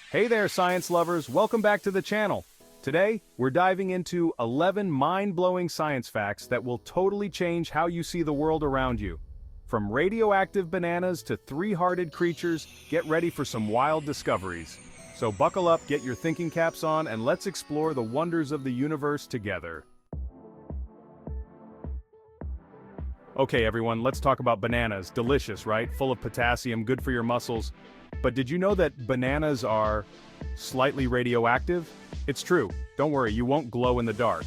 Hey there, science lovers, welcome back to the channel. Today, we're diving into 11 mind-blowing science facts that will totally change how you see the world around you. From radioactive bananas to three-hearted creatures, get ready for some wild discoveries. So buckle up, get your thinking caps on, and let's explore the wonders of the universe together. Okay everyone, let's talk about bananas. Delicious, right? Full of potassium, good for your muscles. But did you know that bananas are slightly radioactive? It's true. Don't worry, you won't glow in the dark.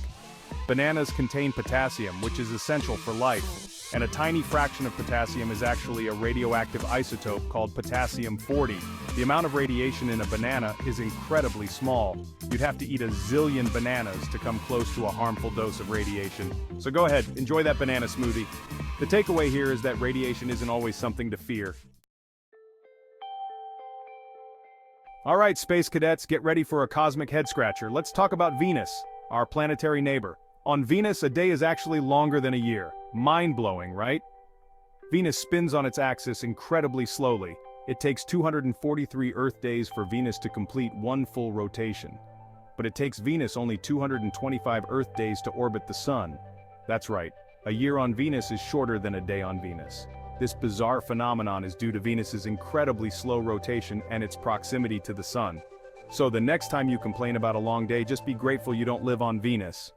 Bananas contain potassium, which is essential for life, and a tiny fraction of potassium is actually a radioactive isotope called potassium-40. The amount of radiation in a banana is incredibly small. You'd have to eat a zillion bananas to come close to a harmful dose of radiation. So go ahead, enjoy that banana smoothie. The takeaway here is that radiation isn't always something to fear. Alright, space cadets, get ready for a cosmic head-scratcher. Let's talk about Venus, our planetary neighbor. On Venus, a day is actually longer than a year. Mind-blowing, right? Venus spins on its axis incredibly slowly. It takes 243 Earth days for Venus to complete one full rotation. But it takes Venus only 225 Earth days to orbit the Sun. That's right, a year on Venus is shorter than a day on Venus. This bizarre phenomenon is due to Venus's incredibly slow rotation and its proximity to the Sun. So the next time you complain about a long day, just be grateful you don't live on Venus.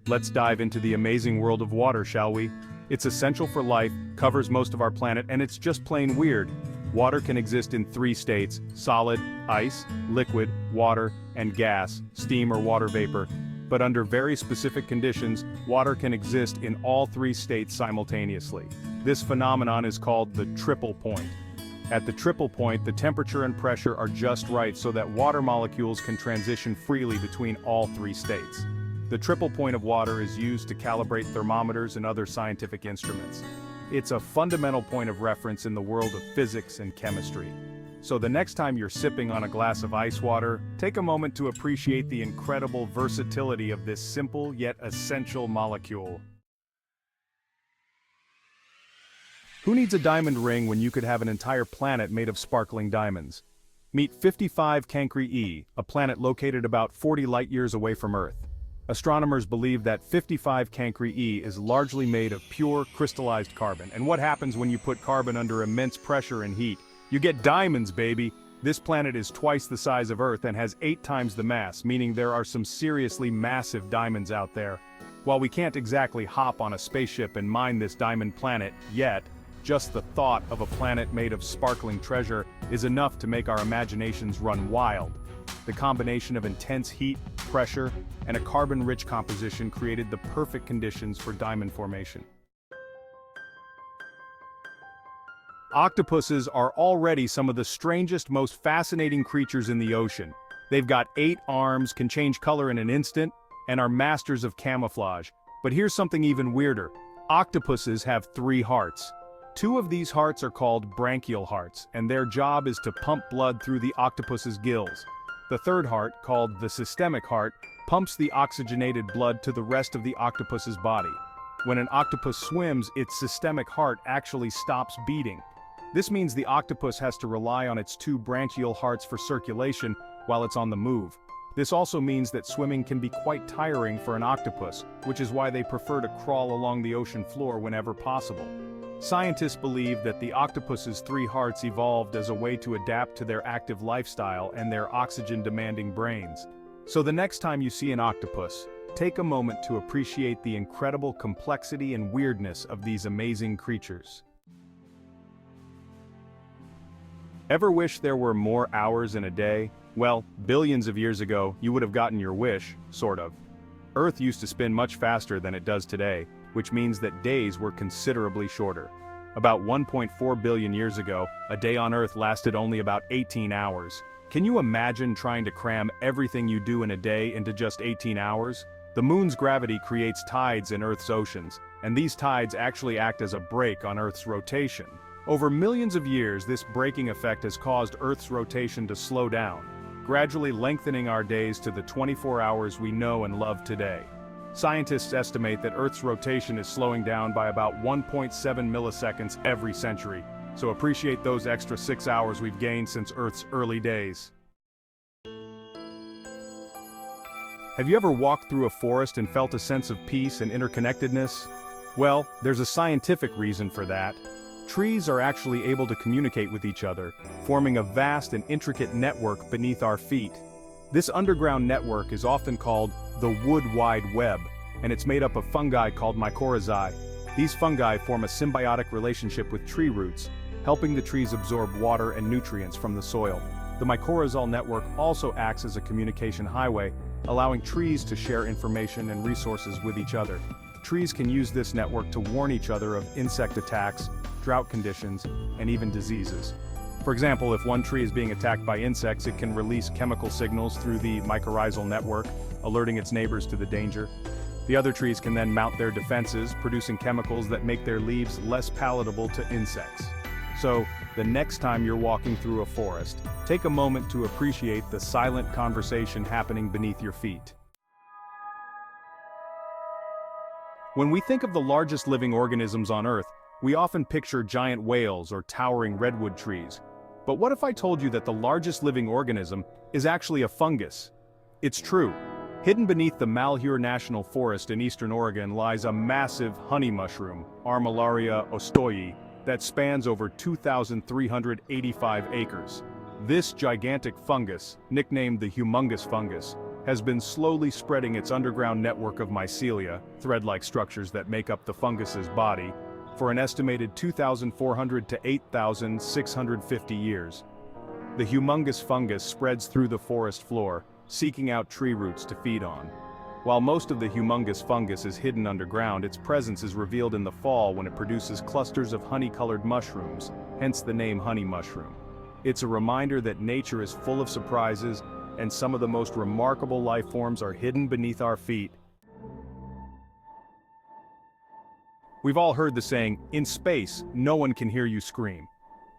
Let's dive into the amazing world of water, shall we? It's essential for life, covers most of our planet, and it's just plain weird. Water can exist in three states: solid, ice, liquid, water, and gas, steam or water vapor. But under very specific conditions, water can exist in all three states simultaneously. This phenomenon is called the triple point. At the triple point, the temperature and pressure are just right so that water molecules can transition freely between all three states. The triple point of water is used to calibrate thermometers and other scientific instruments. It's a fundamental point of reference in the world of physics and chemistry. So the next time you're sipping on a glass of ice water, take a moment to appreciate the incredible versatility of this simple yet essential molecule. Who needs a diamond ring when you could have an entire planet made of sparkling diamonds? Meet 55 Cancri E, a planet located about 40 light-years away from Earth. Astronomers believe that 55 Cancri E is largely made of pure, crystallized carbon. And what happens when you put carbon under immense pressure and heat? You get diamonds, baby! This planet is twice the size of Earth and has 8 times the mass, meaning there are some seriously massive diamonds out there. While we can't exactly hop on a spaceship and mine this diamond planet yet, just the thought of a planet made of sparkling treasure is enough to make our imaginations run wild. The combination of intense heat, pressure, and a carbon-rich composition created the perfect conditions for diamond formation. Octopuses are already some of the strangest, most fascinating creatures in the ocean. They've got 8 arms, can change color in an instant, and are masters of camouflage. But here's something even weirder. Octopuses have 3 hearts. 2 of these hearts are called branchial hearts, and their job is to pump blood through the octopus's gills. The third heart, called the systemic heart, pumps the oxygenated blood to the rest of the octopus's body. When an octopus swims, its systemic heart actually stops beating. This means the octopus has to rely on its 2 branchial hearts for circulation while it's on the move. This also means that swimming can be quite tiring for an octopus, which is why they prefer to crawl along the ocean floor whenever possible. Scientists believe that the octopus's 3 hearts evolved as a way to adapt to their active lifestyle and their oxygen-demanding brains. So the next time you see an octopus, take a moment to appreciate the incredible complexity and weirdness of these amazing creatures. Ever wish there were more hours in a day? Well, billions of years ago, you would have gotten your wish, sort of. Earth used to spin much faster than it does today, which means that days were considerably shorter. About 1.4 billion years ago, a day on Earth lasted only about 18 hours. Can you imagine trying to cram everything you do in a day into just 18 hours? The moon's gravity creates tides in Earth's oceans, and these tides actually act as a brake on Earth's rotation. Over millions of years, this braking effect has caused Earth's rotation to slow down, gradually lengthening our days to the 24 hours we know and love today. Scientists estimate that Earth's rotation is slowing down by about 1.7 milliseconds every century, so appreciate those extra 6 hours we've gained since Earth's early days. Have you ever walked through a forest and felt a sense of peace and interconnectedness? Well, there's a scientific reason for that. Trees are actually able to communicate with each other, forming a vast and intricate network beneath our feet. This underground network is often called the wood wide web, and it's made up of fungi called mycorrhizae. These fungi form a symbiotic relationship with tree roots, helping the trees absorb water and nutrients from the soil. The mycorrhizal network also acts as a communication highway, allowing trees to share information and resources with each other. Trees can use this network to warn each other of insect attacks, drought conditions, and even diseases. For example, if one tree is being attacked by insects, it can release chemical signals through the mycorrhizal network, alerting its neighbors to the danger. The other trees can then mount their defenses, producing chemicals that make their leaves less palatable to insects. So, the next time you're walking through a forest, take a moment to appreciate the silent conversation happening beneath your feet. When we think of the largest living organisms on Earth, we often picture giant whales or towering redwood trees. But what if I told you that the largest living organism is actually a fungus? It's true. Hidden beneath the Malheur National Forest in eastern Oregon lies a massive honey mushroom, Armillaria ostoyi, that spans over 2,385 acres. This gigantic fungus, nicknamed the humongous fungus, has been slowly spreading its underground network of mycelia, thread-like structures that make up the fungus's body, for an estimated 2,400 to 8,650 years. The humongous fungus spreads through the forest floor, seeking out tree roots to feed on. While most of the humongous fungus is hidden underground, its presence is revealed in the fall when it produces clusters of honey-colored mushrooms, hence the name honey mushroom. It's a reminder that nature is full of surprises, and some of the most remarkable life forms are hidden beneath our feet. We've all heard the saying, "In space, no one can hear you scream."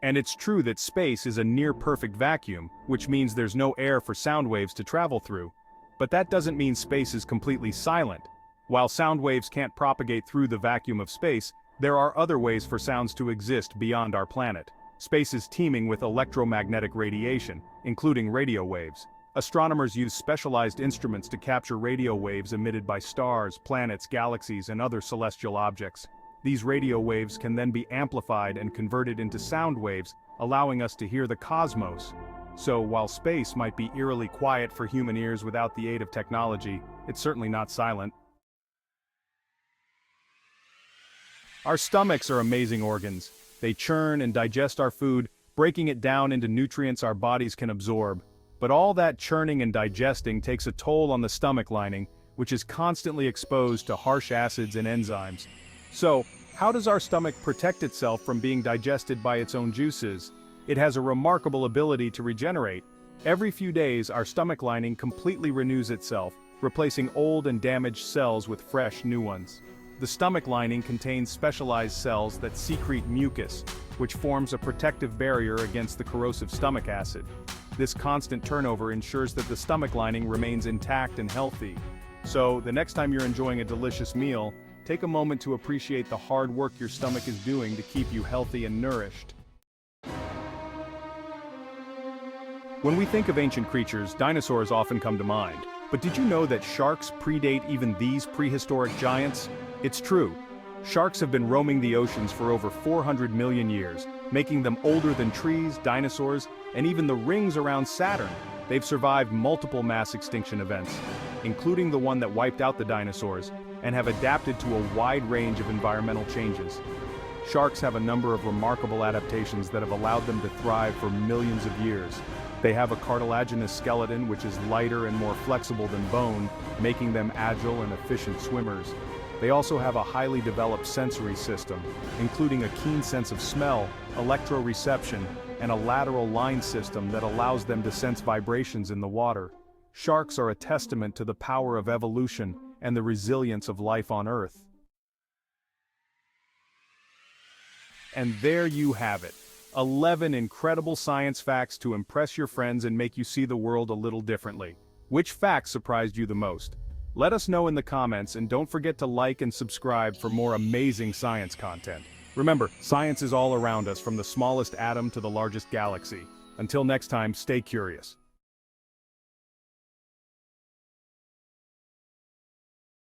And it's true that space is a near-perfect vacuum, which means there's no air for sound waves to travel through. But that doesn't mean space is completely silent. While sound waves can't propagate through the vacuum of space, there are other ways for sounds to exist beyond our planet. Space is teeming with electromagnetic radiation, including radio waves. Astronomers use specialized instruments to capture radio waves emitted by stars, planets, galaxies, and other celestial objects. These radio waves can then be amplified and converted into sound waves, allowing us to hear the cosmos. So, while space might be eerily quiet for human ears without the aid of technology, it's certainly not silent. Our stomachs are amazing organs. They churn and digest our food, breaking it down into nutrients our bodies can absorb. But all that churning and digesting takes a toll on the stomach lining, which is constantly exposed to harsh acids and enzymes. So, how does our stomach protect itself from being digested by its own juices? It has a remarkable ability to regenerate. Every few days, our stomach lining completely renews itself, replacing old and damaged cells with fresh, new ones. The stomach lining contains specialized cells that secrete mucus, which forms a protective barrier against the corrosive stomach acid. This constant turnover ensures that the stomach lining remains intact and healthy. So, the next time you're enjoying a delicious meal, take a moment to appreciate the hard work your stomach is doing to keep you healthy and nourished. When we think of ancient creatures, dinosaurs often come to mind. But did you know that sharks predate even these prehistoric giants? It's true. Sharks have been roaming the oceans for over 400 million years, making them older than trees, dinosaurs, and even the rings around Saturn. They've survived multiple mass extinction events, including the one that wiped out the dinosaurs, and have adapted to a wide range of environmental changes. Sharks have a number of remarkable adaptations that have allowed them to thrive for millions of years. They have a cartilaginous skeleton which is lighter and more flexible than bone, making them agile and efficient swimmers. They also have a highly developed sensory system, including a keen sense of smell, electroreception, and a lateral line system that allows them to sense vibrations in the water. Sharks are a testament to the power of evolution and the resilience of life on Earth. And there you have it. 11 incredible science facts to impress your friends and make you see the world a little differently. Which fact surprised you the most? Let us know in the comments, and don't forget to like and subscribe for more amazing science content. Remember, science is all around us, from the smallest atom to the largest galaxy. Until next time, stay curious.